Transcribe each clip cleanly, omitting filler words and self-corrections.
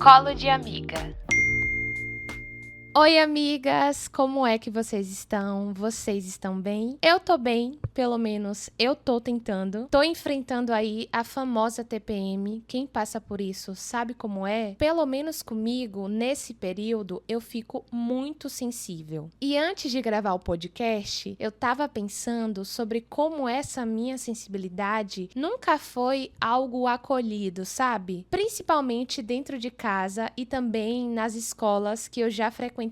Colo de Amiga. Oi, amigas! Como é que vocês estão? Vocês estão bem? Eu tô bem, pelo menos eu tô tentando. Tô enfrentando aí a famosa TPM. Quem passa por isso sabe como é? Pelo menos comigo, nesse período, eu fico muito sensível. E antes de gravar o podcast, eu tava pensando sobre como essa minha sensibilidade nunca foi algo acolhido, sabe? Principalmente dentro de casa e também nas escolas que eu já frequentei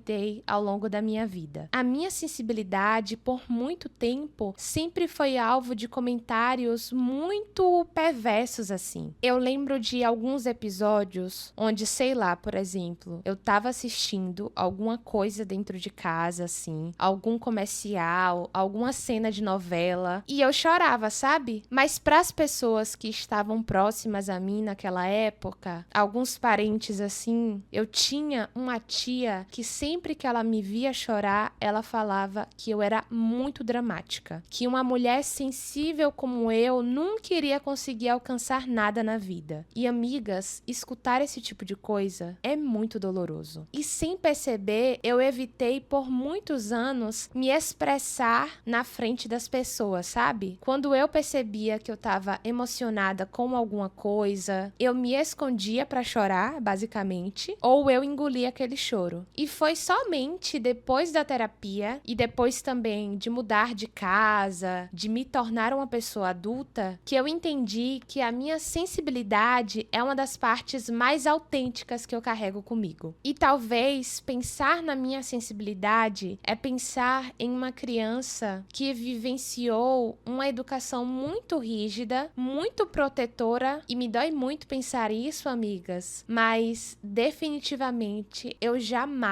ao longo da minha vida. A minha sensibilidade, por muito tempo, sempre foi alvo de comentários muito perversos assim. Eu lembro de alguns episódios onde, sei lá, por exemplo, eu tava assistindo alguma coisa dentro de casa, assim, algum comercial, alguma cena de novela, e eu chorava, sabe? Mas para as pessoas que estavam próximas a mim naquela época, alguns parentes assim, eu tinha uma tia que sempre que ela me via chorar, ela falava que eu era muito dramática, que uma mulher sensível como eu nunca iria conseguir alcançar nada na vida. E amigas, escutar esse tipo de coisa é muito doloroso. E sem perceber, eu evitei por muitos anos me expressar na frente das pessoas, sabe? Quando eu percebia que eu estava emocionada com alguma coisa, eu me escondia para chorar, basicamente, ou eu engolia aquele choro. E foi somente depois da terapia e depois também de mudar de casa, de me tornar uma pessoa adulta, que eu entendi que a minha sensibilidade é uma das partes mais autênticas que eu carrego comigo. E talvez pensar na minha sensibilidade é pensar em uma criança que vivenciou uma educação muito rígida, muito protetora, e me dói muito pensar isso, amigas, mas definitivamente eu jamais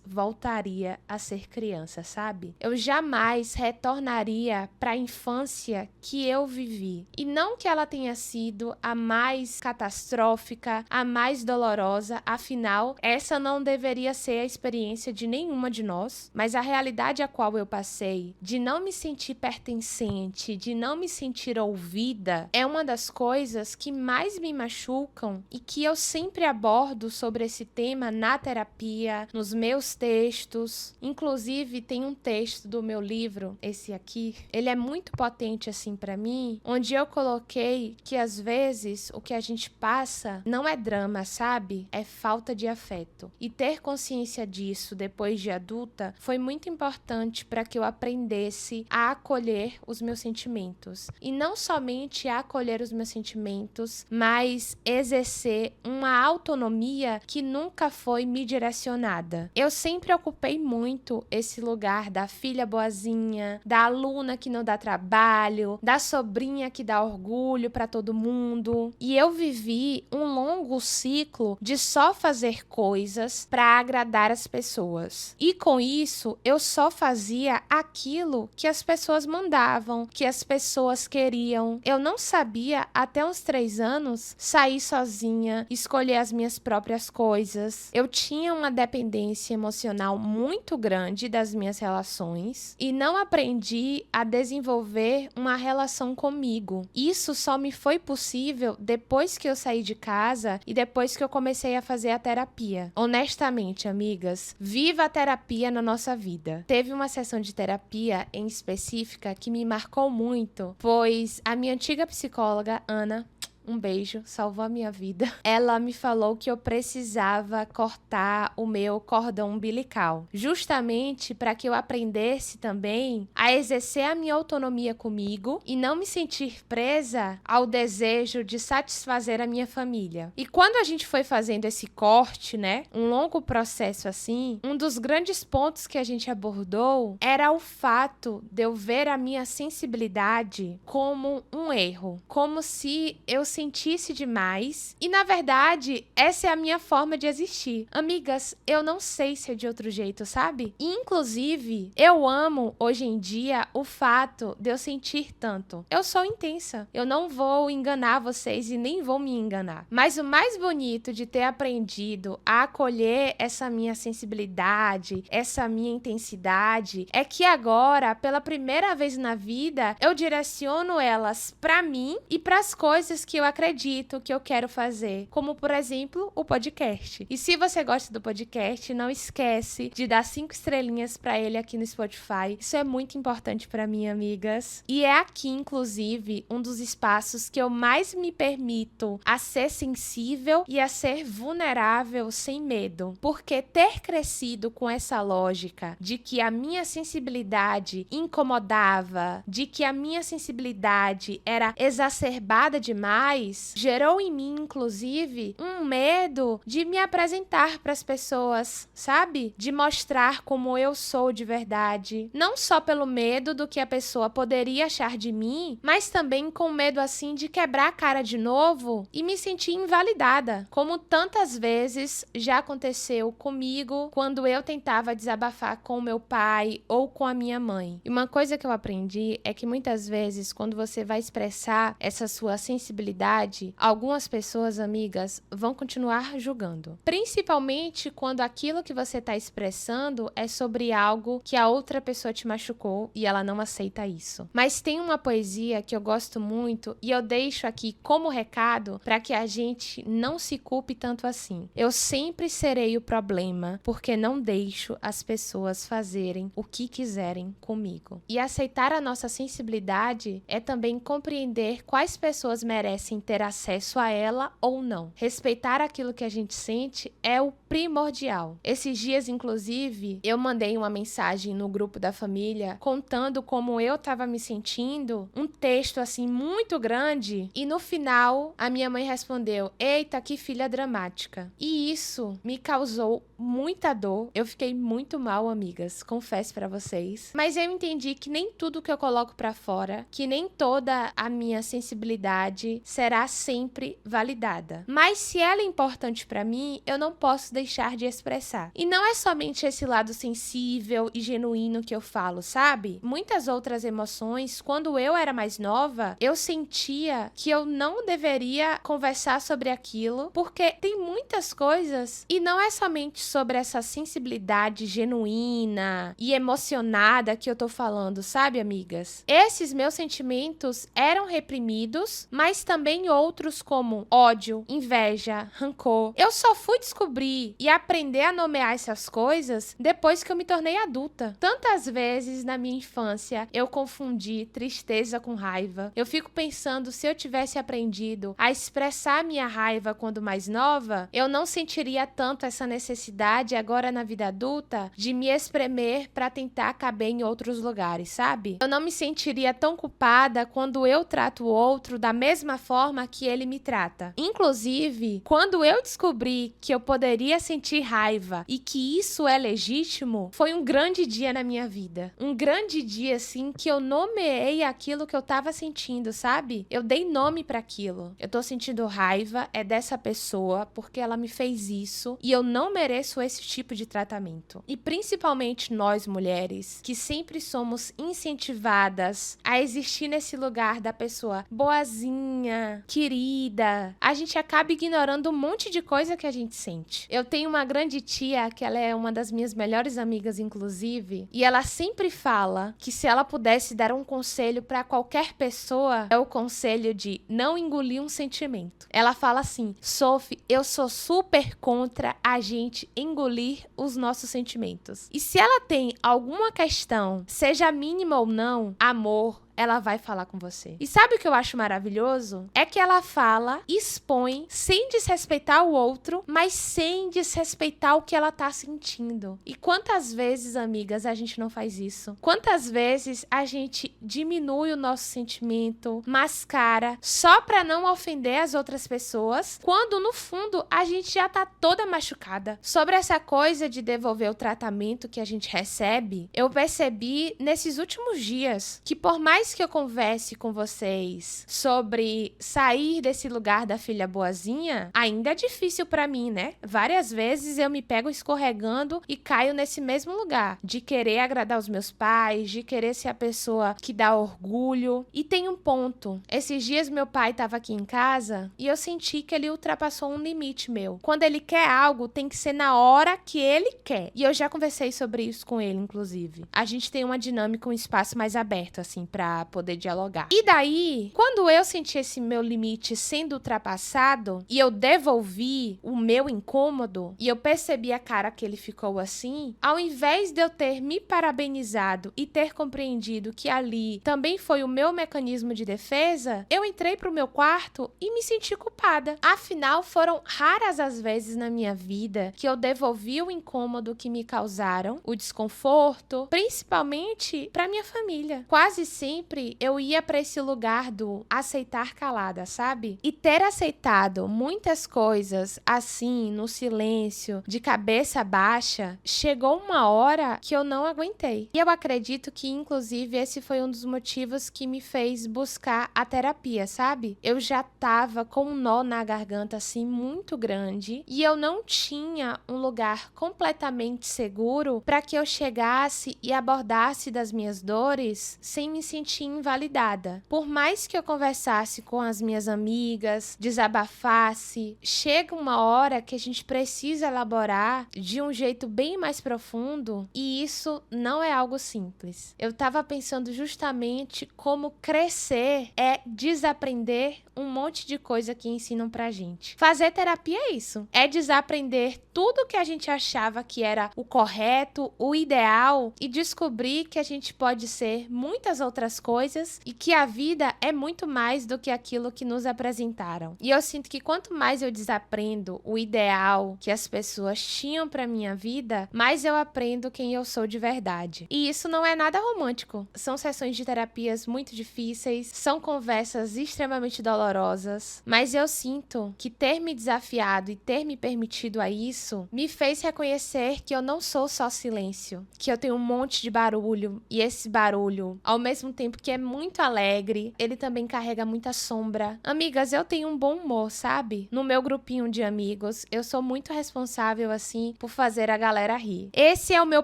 voltaria a ser criança, sabe? Eu jamais retornaria para a infância que eu vivi. E não que ela tenha sido a mais catastrófica, a mais dolorosa, afinal, essa não deveria ser a experiência de nenhuma de nós, mas a realidade a qual eu passei, de não me sentir pertencente, de não me sentir ouvida, é uma das coisas que mais me machucam e que eu sempre abordo sobre esse tema na terapia, nos meus textos. Inclusive, tem um texto do meu livro, esse aqui, ele é muito potente assim pra mim, onde eu coloquei que às vezes o que a gente passa não é drama, sabe? É falta de afeto. E ter consciência disso depois de adulta foi muito importante para que eu aprendesse a acolher os meus sentimentos. E não somente a acolher os meus sentimentos, mas exercer uma autonomia que nunca foi me direcionada. Eu sempre ocupei muito esse lugar da filha boazinha, da aluna que não dá trabalho, da sobrinha que dá orgulho para todo mundo. E eu vivi um longo ciclo de só fazer coisas para agradar as pessoas. E com isso, eu só fazia aquilo que as pessoas mandavam, que as pessoas queriam. Eu não sabia, até uns 3 anos, sair sozinha, escolher as minhas próprias coisas. Eu tinha uma dependência emocional muito grande das minhas relações e não aprendi a desenvolver uma relação comigo. Isso só me foi possível depois que eu saí de casa e depois que eu comecei a fazer a terapia. Honestamente, amigas, viva a terapia na nossa vida. Teve uma sessão de terapia em específica que me marcou muito, pois a minha antiga psicóloga, Ana, um beijo, salvou a minha vida. Ela me falou que eu precisava cortar o meu cordão umbilical, justamente para que eu aprendesse também a exercer a minha autonomia comigo e não me sentir presa ao desejo de satisfazer a minha família. E quando a gente foi fazendo esse corte, né, um longo processo assim, um dos grandes pontos que a gente abordou era o fato de eu ver a minha sensibilidade como um erro, como se eu sentisse demais e, na verdade, essa é a minha forma de existir. Amigas, eu não sei se é de outro jeito, sabe? Inclusive, eu amo, hoje em dia, o fato de eu sentir tanto. Eu sou intensa. Eu não vou enganar vocês e nem vou me enganar. Mas o mais bonito de ter aprendido a acolher essa minha sensibilidade, essa minha intensidade, é que agora, pela primeira vez na vida, eu direciono elas pra mim e pras coisas que eu acredito, que eu quero fazer, como por exemplo, o podcast. E se você gosta do podcast, não esquece de dar 5 estrelinhas pra ele aqui no Spotify. Isso é muito importante pra mim, amigas. E é aqui, inclusive, um dos espaços que eu mais me permito a ser sensível e a ser vulnerável sem medo. Porque ter crescido com essa lógica de que a minha sensibilidade incomodava, de que a minha sensibilidade era exacerbada demais, gerou em mim, inclusive, um medo de me apresentar para as pessoas, sabe? De mostrar como eu sou de verdade. Não só pelo medo do que a pessoa poderia achar de mim, mas também com medo, assim, de quebrar a cara de novo e me sentir invalidada, como tantas vezes já aconteceu comigo quando eu tentava desabafar com o meu pai ou com a minha mãe. E uma coisa que eu aprendi é que muitas vezes, quando você vai expressar essa sua sensibilidade, algumas pessoas, amigas, vão continuar julgando. Principalmente quando aquilo que você está expressando é sobre algo que a outra pessoa te machucou e ela não aceita isso. Mas tem uma poesia que eu gosto muito e eu deixo aqui como recado para que a gente não se culpe tanto assim. Eu sempre serei o problema porque não deixo as pessoas fazerem o que quiserem comigo. E aceitar a nossa sensibilidade é também compreender quais pessoas merecem ter acesso a ela ou não. Respeitar aquilo que a gente sente é o primordial. Esses dias, inclusive, eu mandei uma mensagem no grupo da família contando como eu tava me sentindo, um texto assim muito grande, e no final a minha mãe respondeu: "Eita, que filha dramática". E isso me causou muita dor. Eu fiquei muito mal, amigas, confesso pra vocês. Mas eu entendi que nem tudo que eu coloco pra fora, que nem toda a minha sensibilidade será sempre validada. Mas se ela é importante pra mim, eu não posso deixar de expressar. E não é somente esse lado sensível e genuíno que eu falo, sabe? Muitas outras emoções, quando eu era mais nova, eu sentia que eu não deveria conversar sobre aquilo, porque tem muitas coisas, e não é somente sobre essa sensibilidade genuína e emocionada que eu tô falando, sabe, amigas? Esses meus sentimentos eram reprimidos, mas também outros como ódio, inveja, rancor. Eu só fui descobrir e aprender a nomear essas coisas depois que eu me tornei adulta. Tantas vezes na minha infância eu confundi tristeza com raiva. Eu fico pensando, se eu tivesse aprendido a expressar minha raiva quando mais nova, eu não sentiria tanto essa necessidade agora na vida adulta de me espremer para tentar caber em outros lugares, sabe? Eu não me sentiria tão culpada quando eu trato o outro da mesma forma que ele me trata. Inclusive, quando eu descobri que eu poderia sentir raiva e que isso é legítimo, foi um grande dia na minha vida. Um grande dia, assim, que eu nomeei aquilo que eu tava sentindo, sabe? Eu dei nome para aquilo. Eu tô sentindo raiva, é dessa pessoa, porque ela me fez isso, e eu não mereço esse tipo de tratamento. E principalmente nós, mulheres, que sempre somos incentivadas a existir nesse lugar da pessoa boazinha, querida, a gente acaba ignorando um monte de coisa que a gente sente. Eu tenho uma grande tia, que ela é uma das minhas melhores amigas, inclusive, e ela sempre fala que se ela pudesse dar um conselho para qualquer pessoa, é o conselho de não engolir um sentimento. Ela fala assim: Sophie, eu sou super contra a gente engolir os nossos sentimentos. E se ela tem alguma questão, seja mínima ou não, amor, ela vai falar com você. E sabe o que eu acho maravilhoso? É que ela fala, expõe, sem desrespeitar o outro, mas sem desrespeitar o que ela tá sentindo. E quantas vezes, amigas, a gente não faz isso? Quantas vezes a gente diminui o nosso sentimento, mascara, só pra não ofender as outras pessoas, quando no fundo a gente já tá toda machucada. Sobre essa coisa de devolver o tratamento que a gente recebe, eu percebi nesses últimos dias que, por mais que eu converse com vocês sobre sair desse lugar da filha boazinha, ainda é difícil pra mim, né? Várias vezes eu me pego escorregando e caio nesse mesmo lugar, de querer agradar os meus pais, de querer ser a pessoa que dá orgulho. E tem um ponto. Esses dias meu pai tava aqui em casa e eu senti que ele ultrapassou um limite meu. Quando ele quer algo, tem que ser na hora que ele quer. E eu já conversei sobre isso com ele, inclusive. A gente tem uma dinâmica, um espaço mais aberto, assim, pra para poder dialogar. E daí, quando eu senti esse meu limite sendo ultrapassado e eu devolvi o meu incômodo e eu percebi a cara que ele ficou assim, ao invés de eu ter me parabenizado e ter compreendido que ali também foi o meu mecanismo de defesa, eu entrei pro meu quarto e me senti culpada. Afinal, foram raras as vezes na minha vida que eu devolvi o incômodo que me causaram, o desconforto, principalmente pra minha família. Quase sempre eu ia pra esse lugar do aceitar calada, sabe? E ter aceitado muitas coisas assim, no silêncio, de cabeça baixa, chegou uma hora que eu não aguentei. E eu acredito que, inclusive, esse foi um dos motivos que me fez buscar a terapia, sabe? Eu já tava com um nó na garganta, assim, muito grande, e eu não tinha um lugar completamente seguro para que eu chegasse e abordasse das minhas dores sem me sentir invalidada. Por mais que eu conversasse com as minhas amigas, desabafasse, chega uma hora que a gente precisa elaborar de um jeito bem mais profundo, e isso não é algo simples. Eu tava pensando justamente como crescer é desaprender um monte de coisa que ensinam pra gente. Fazer terapia é isso. É desaprender tudo que a gente achava que era o correto, o ideal, e descobrir que a gente pode ser muitas outras coisas e que a vida é muito mais do que aquilo que nos apresentaram. E eu sinto que quanto mais eu desaprendo o ideal que as pessoas tinham pra minha vida, mais eu aprendo quem eu sou de verdade. E isso não é nada romântico. São sessões de terapias muito difíceis, são conversas extremamente dolorosas, mas eu sinto que ter me desafiado e ter me permitido a isso me fez reconhecer que eu não sou só silêncio, que eu tenho um monte de barulho, e esse barulho, ao mesmo tempo que é muito alegre, ele também carrega muita sombra. Amigas, eu tenho um bom humor, sabe? No meu grupinho de amigos, eu sou muito responsável, assim, por fazer a galera rir. Esse é o meu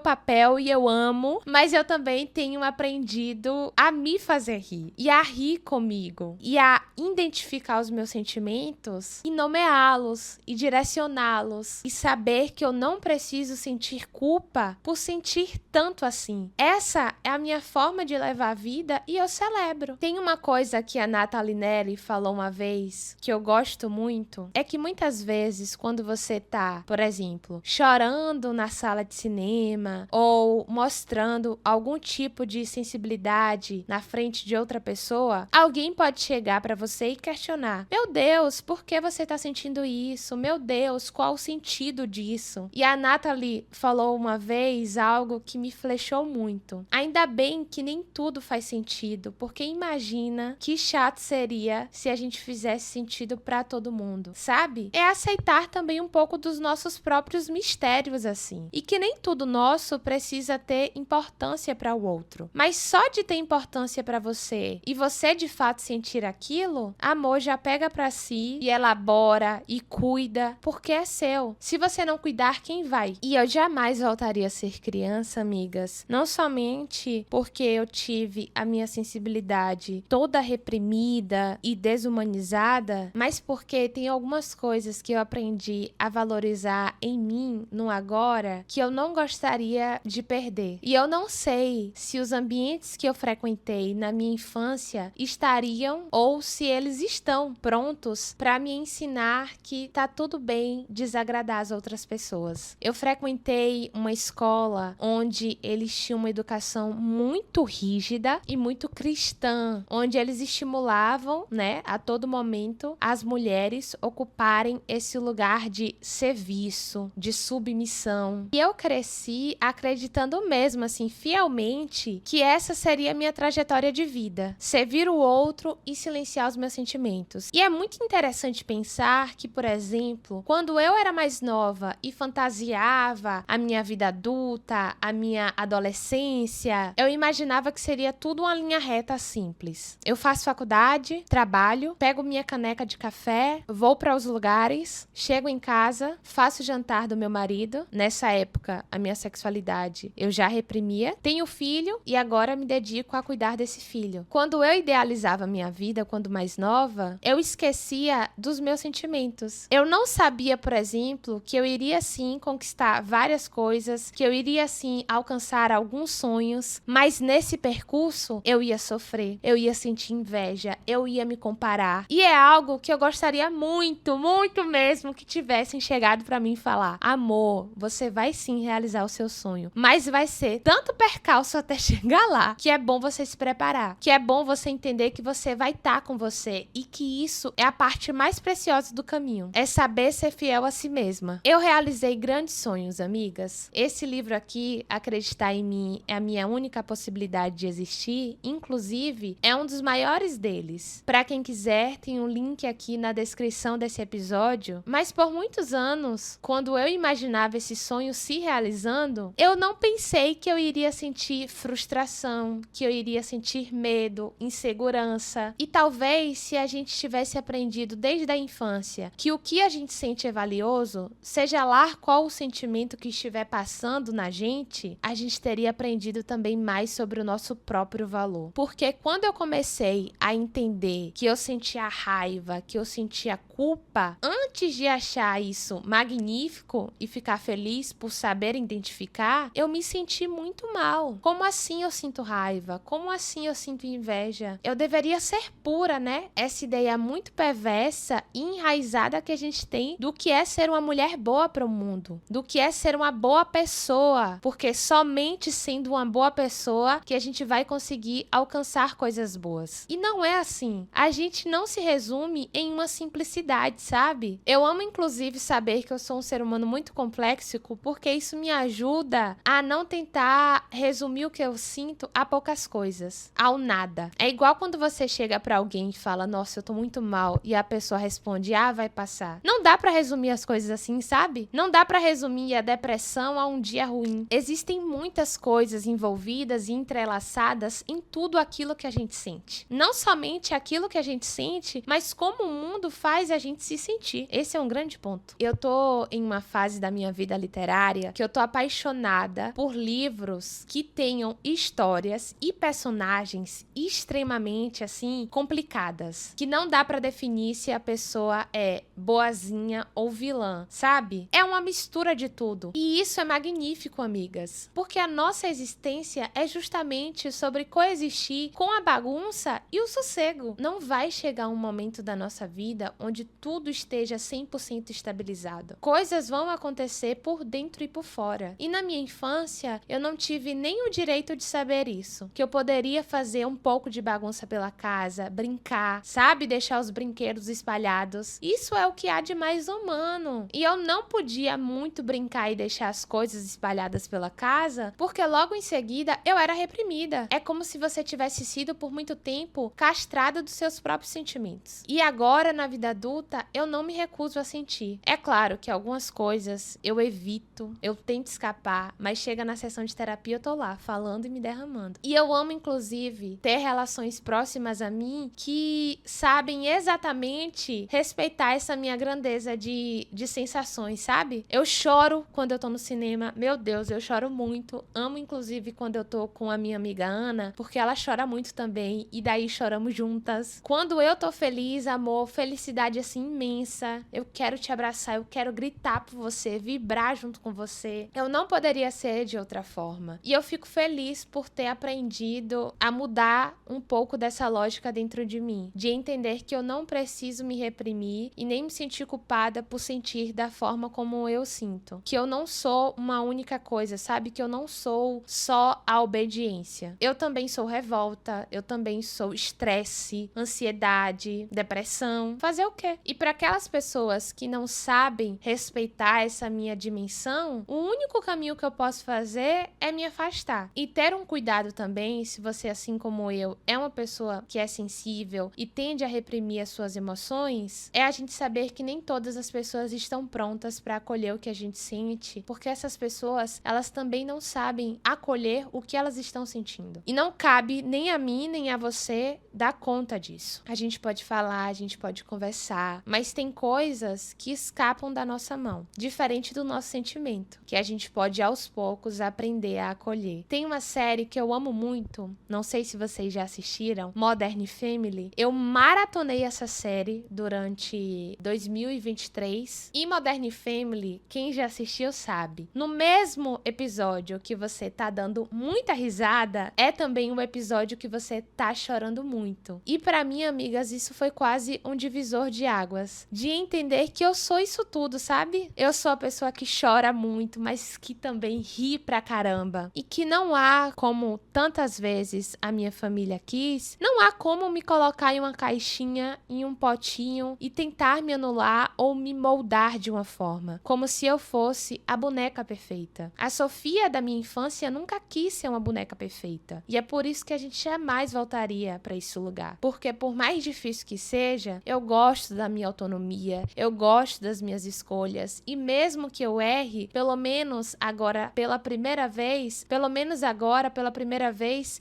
papel e eu amo, mas eu também tenho aprendido a me fazer rir, e a rir comigo, e a identificar os meus sentimentos e nomeá-los, e direcioná-los, e saber que eu não preciso sentir culpa por sentir tanto assim. Essa é a minha forma de levar a vida e eu celebro. Tem uma coisa que a Nathalie Neri falou uma vez, que eu gosto muito, é que muitas vezes quando você tá, por exemplo, chorando na sala de cinema ou mostrando algum tipo de sensibilidade na frente de outra pessoa, alguém pode chegar pra você e questionar: meu Deus, por que você tá sentindo isso? Meu Deus, qual o sentido disso? E a Nathalie falou uma vez algo que me flechou muito. Ainda bem que nem tudo faz sentido, porque imagina que chato seria se a gente fizesse sentido pra todo mundo, sabe? É aceitar também um pouco dos nossos próprios mistérios, assim. E que nem tudo nosso precisa ter importância para o outro. Mas só de ter importância para você e você de fato sentir aquilo, amor já pega para si e elabora e cuida, porque é seu. Se você não cuidar, quem vai? E eu jamais voltaria a ser criança, amigas. Não somente porque eu tive a minha sensibilidade toda reprimida e desumanizada, mas porque tem algumas coisas que eu aprendi a valorizar em mim no agora que eu não gostaria de perder. E eu não sei se os ambientes que eu frequentei na minha infância estariam ou se eles estão prontos para me ensinar que tá tudo bem desagradar as outras pessoas. Eu frequentei uma escola onde eles tinham uma educação muito rígida e muito cristã, onde eles estimulavam, né, a todo momento as mulheres ocuparem esse lugar de serviço, de submissão. E eu cresci acreditando mesmo, assim, fielmente, que essa seria a minha trajetória de vida. Servir o outro e silenciar os meus sentimentos. E é muito interessante pensar que, por exemplo, quando eu era mais nova e fantasiava a minha vida adulta, a minha adolescência, eu imaginava que seria tudo uma linha reta simples. Eu faço faculdade, trabalho, pego minha caneca de café, vou para os lugares, chego em casa, faço o jantar do meu marido. Nessa época, a minha sexualidade eu já reprimia. Tenho filho e agora me dedico a cuidar desse filho. Quando eu idealizava a minha vida, quando mais nova, nova, eu esquecia dos meus sentimentos. Eu não sabia, por exemplo, que eu iria sim conquistar várias coisas, que eu iria sim alcançar alguns sonhos, mas nesse percurso eu ia sofrer, eu ia sentir inveja, eu ia me comparar. E é algo que eu gostaria muito, muito mesmo que tivessem chegado pra mim e falar: amor, você vai sim realizar o seu sonho, mas vai ser tanto percalço até chegar lá, que é bom você se preparar, que é bom você entender que você vai estar com você e que isso é a parte mais preciosa do caminho, é saber ser fiel a si mesma. Eu realizei grandes sonhos, amigas. Esse livro aqui, Acreditar em Mim, é a minha única possibilidade de existir, inclusive, é um dos maiores deles. Pra quem quiser, tem um link aqui na descrição desse episódio, mas por muitos anos, quando eu imaginava esse sonho se realizando, eu não pensei que eu iria sentir frustração, que eu iria sentir medo, insegurança. E talvez, se a gente tivesse aprendido desde a infância que o que a gente sente é valioso, seja lá qual o sentimento que estiver passando na gente, a gente teria aprendido também mais sobre o nosso próprio valor. Porque quando eu comecei a entender que eu sentia raiva, que eu sentia culpa, antes de achar isso magnífico e ficar feliz por saber identificar, eu me senti muito mal. Como assim eu sinto raiva? Como assim eu sinto inveja? Eu deveria ser pura, né? Essa ideia muito perversa e enraizada que a gente tem do que é ser uma mulher boa para o mundo, do que é ser uma boa pessoa, porque somente sendo uma boa pessoa que a gente vai conseguir alcançar coisas boas. E não é assim. A gente não se resume em uma simplicidade, sabe? Eu amo, inclusive, saber que eu sou um ser humano muito complexo, porque isso me ajuda a não tentar resumir o que eu sinto a poucas coisas, ao nada. É igual quando você chega pra alguém e fala: nossa, eu tô muito mal, e a pessoa responde: ah, vai passar. Não dá pra resumir as coisas assim, sabe? Não dá pra resumir a depressão a um dia ruim. Existem muitas coisas envolvidas e entrelaçadas em tudo aquilo que a gente sente. Não somente aquilo que a gente sente, mas como o mundo faz a gente se sentir. Esse é um grande ponto. Eu tô em uma fase da minha vida literária que eu tô apaixonada por livros que tenham histórias e personagens extremamente, assim, complicadas. Que não dá pra definir se a pessoa é boazinha ou vilã, sabe? É uma mistura de tudo. E isso é magnífico, amigas. Porque a nossa existência é justamente sobre coexistir com a bagunça e o sossego. Não vai chegar um momento da nossa vida onde tudo esteja 100% estabilizado. Coisas vão acontecer por dentro e por fora. E na minha infância, eu não tive nem o direito de saber isso. Que eu poderia fazer um pouco de bagunça pela casa, brincar, sabe? Deixar os brinquedos espalhados. Isso é o que há de mais humano. E eu não podia muito brincar e deixar as coisas espalhadas pela casa, porque logo em seguida eu era reprimida. É como se você tivesse sido por muito tempo castrada dos seus próprios sentimentos. E agora, na vida adulta, eu não me recuso a sentir. É claro que algumas coisas eu evito, eu tento escapar, mas chega na sessão de terapia eu tô lá, falando e me derramando. E eu amo, inclusive, ter relações próximas a mim que sabem exatamente respeitar essa minha grandeza de sensações, sabe? Eu choro quando eu tô no cinema, meu Deus, eu choro muito. Amo, inclusive, quando eu tô com a minha amiga Ana, porque ela chora muito também, e daí choramos juntas. Quando eu tô feliz, amor, felicidade assim imensa, eu quero te abraçar, eu quero gritar por você, vibrar junto com você. Eu não poderia ser de outra forma. E eu fico feliz por ter aprendido a mudar um pouco dessa lógica dentro de mim, de entender que eu não preciso me reprimir e nem me sentir culpada por sentir da forma como eu sinto. Que eu não sou uma única coisa, sabe? Que eu não sou só a obediência. Eu também sou revolta, eu também sou estresse, ansiedade, depressão. Fazer o quê? E para aquelas pessoas que não sabem respeitar essa minha dimensão, o único caminho que eu posso fazer é me afastar. E ter um cuidado também, se você, assim como eu, é uma pessoa que é sensível e tende a reprimir as suas emoções, é a gente saber saber que nem todas as pessoas estão prontas para acolher o que a gente sente, porque essas pessoas, elas também não sabem acolher o que elas estão sentindo. E não cabe nem a mim, nem a você dar conta disso. A gente pode falar, a gente pode conversar, mas tem coisas que escapam da nossa mão, diferente do nosso sentimento, que a gente pode aos poucos aprender a acolher. Tem uma série que eu amo muito, não sei se vocês já assistiram, Modern Family. Eu maratonei essa série durante 2023 e Modern Family, quem já assistiu sabe. No mesmo episódio que você tá dando muita risada, é também um episódio que você tá chorando muito. E pra mim, amigas, isso foi quase um divisor de águas, de entender que eu sou isso tudo, sabe? Eu sou a pessoa que chora muito, mas que também ri pra caramba. E que não há, como tantas vezes a minha família quis, não há como me colocar em uma caixinha, em um potinho e tentar me anular ou me moldar de uma forma, como se eu fosse a boneca perfeita. A Sofia da minha infância nunca quis ser uma boneca perfeita. E é por isso que a gente jamais voltaria para esse lugar. Porque por mais difícil que seja, eu gosto da minha autonomia, eu gosto das minhas escolhas. E mesmo que eu erre, pelo menos agora, pela primeira vez,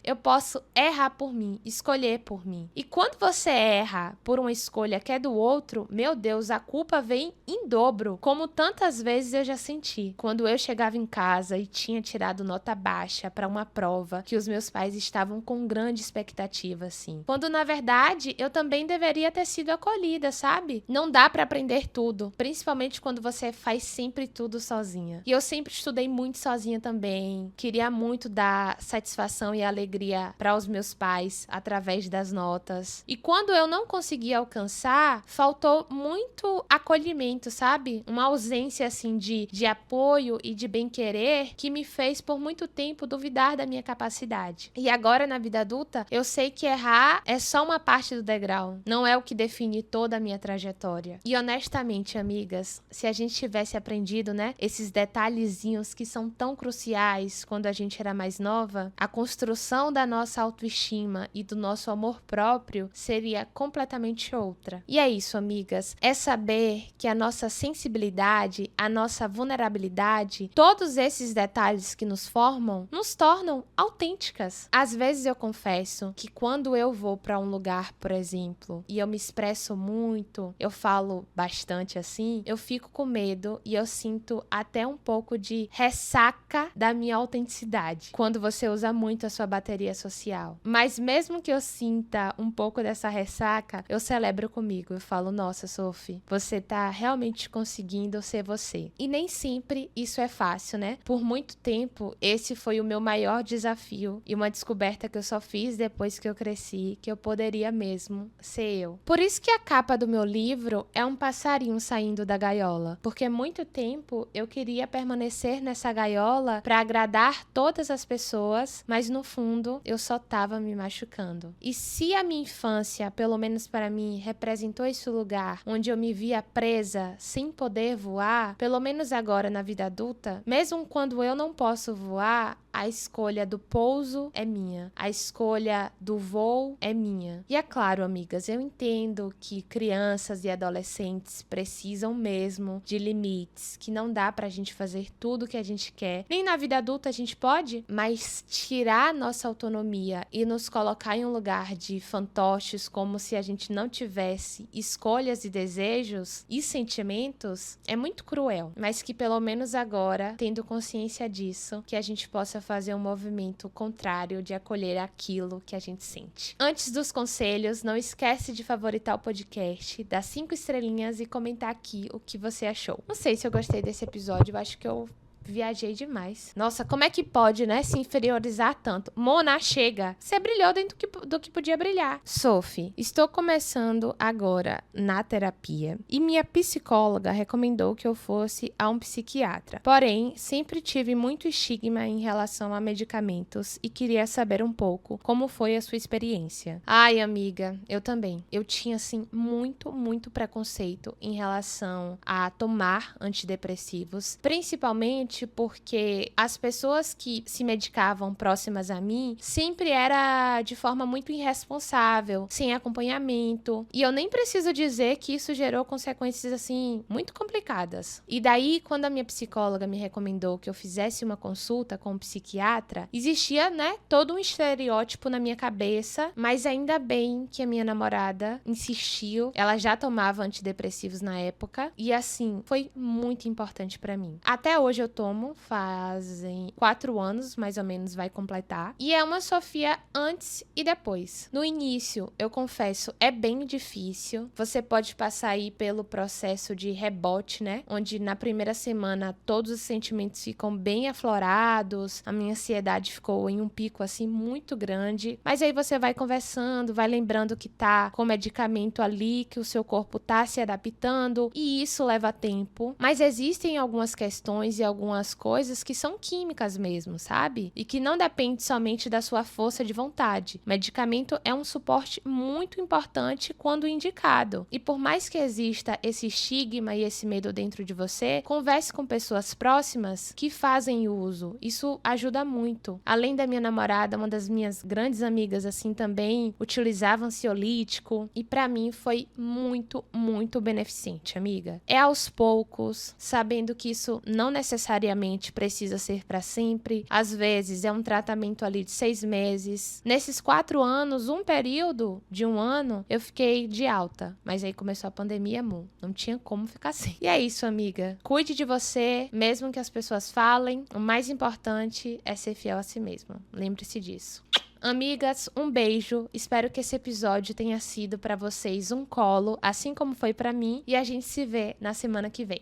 eu posso errar por mim, escolher por mim. E quando você erra por uma escolha que é do outro, meu Deus, a culpa vem em dobro, como tantas vezes eu já senti. Quando eu chegava em casa e tinha tirado nota baixa para uma prova que os meus pais estavam com grande expectativa, assim. Quando, na verdade, eu também deveria ter sido acolhida, sabe? Não dá para aprender tudo, principalmente quando você faz sempre tudo sozinha. E eu sempre estudei muito sozinha também. Queria muito dar satisfação e alegria para os meus pais através das notas. E quando eu não consegui alcançar, faltou muito acolhimento, sabe? Uma ausência, assim, de apoio e de bem-querer que me fez, por muito tempo, duvidar da minha capacidade. E agora, na vida adulta, eu sei que errar é só uma parte do degrau. Não é o que define toda a minha trajetória. E, honestamente, amigas, se a gente tivesse aprendido, né, esses detalhezinhos que são tão cruciais quando a gente era mais nova, a construção da nossa autoestima e do nosso amor próprio seria completamente outra. E é isso, amigas. É saber que a nossa sensibilidade, a nossa vulnerabilidade, todos esses detalhes que nos formam, nos tornam autênticas. Às vezes eu confesso que quando eu vou para um lugar, por exemplo, e eu me expresso muito, eu falo bastante assim, eu fico com medo e eu sinto até um pouco de ressaca da minha autenticidade, quando você usa muito a sua bateria social. Mas mesmo que eu sinta um pouco dessa ressaca, eu celebro comigo. Eu falo, nossa, Sophie, você tá realmente conseguindo ser você. E nem sempre isso é fácil, né? Por muito tempo, esse foi o meu maior desafio e uma descoberta que eu só fiz depois que eu cresci, que eu poderia mesmo ser eu. Por isso que a capa do meu livro é um passarinho saindo da gaiola, porque muito tempo eu queria permanecer nessa gaiola para agradar todas as pessoas, mas no fundo eu só tava me machucando. E se a minha infância, pelo menos para mim, representou esse lugar onde eu me via presa, sem poder voar, pelo menos agora na vida adulta, mesmo quando eu não posso voar, a escolha do pouso é minha. A escolha do voo é minha. E é claro, amigas, eu entendo que crianças e adolescentes precisam mesmo de limites, que não dá pra gente fazer tudo que a gente quer. Nem na vida adulta a gente pode, mas tirar nossa autonomia e nos colocar em um lugar de fantoches, como se a gente não tivesse escolhas e desejos e sentimentos, é muito cruel. Mas que pelo menos agora, tendo consciência disso, que a gente possa fazer um movimento contrário de acolher aquilo que a gente sente. Antes dos conselhos, não esquece de favoritar o podcast, dar 5 estrelinhas e comentar aqui o que você achou. Não sei se eu gostei desse episódio, eu acho que eu viajei demais. Nossa, como é que pode, né, se inferiorizar tanto? Mona, chega! Você brilhou dentro do que podia brilhar. Sophie, estou começando agora na terapia e minha psicóloga recomendou que eu fosse a um psiquiatra. Porém, sempre tive muito estigma em relação a medicamentos e queria saber um pouco como foi a sua experiência. Ai, amiga, eu também. Eu tinha, assim, muito preconceito em relação a tomar antidepressivos, principalmente forte porque as pessoas que se medicavam próximas a mim sempre era de forma muito irresponsável, sem acompanhamento. E eu nem preciso dizer que isso gerou consequências, assim, muito complicadas. E daí, quando a minha psicóloga me recomendou que eu fizesse uma consulta com um psiquiatra, existia, né, todo um estereótipo na minha cabeça, mas ainda bem que a minha namorada insistiu. Ela já tomava antidepressivos na época e, assim, foi muito importante pra mim. Até hoje eu tomo, fazem 4 anos, mais ou menos, vai completar. E é uma Sofia antes e depois. No início, eu confesso, é bem difícil. Você pode passar aí pelo processo de rebote, né? Onde na primeira semana todos os sentimentos ficam bem aflorados, a minha ansiedade ficou em um pico assim muito grande. Mas aí você vai conversando, vai lembrando que tá com medicamento ali, que o seu corpo tá se adaptando, e isso leva tempo. Mas existem algumas questões e algumas coisas que são químicas mesmo, sabe? E que não depende somente da sua força de vontade. O medicamento é um suporte muito importante quando indicado. E por mais que exista esse estigma e esse medo dentro de você, converse com pessoas próximas que fazem uso. Isso ajuda muito. Além da minha namorada, uma das minhas grandes amigas assim também utilizava ansiolítico e pra mim foi muito, muito beneficente, amiga. É aos poucos, sabendo que isso não necessariamente precisa ser pra sempre. Às vezes é um tratamento ali de 6 meses. Nesses 4 anos, um período de 1 ano, eu fiquei de alta. Mas aí começou a pandemia, amor. Não tinha como ficar assim. E é isso, amiga. Cuide de você, mesmo que as pessoas falem. O mais importante é ser fiel a si mesma. Lembre-se disso. Amigas, um beijo. Espero que esse episódio tenha sido pra vocês um colo, assim como foi pra mim. E a gente se vê na semana que vem.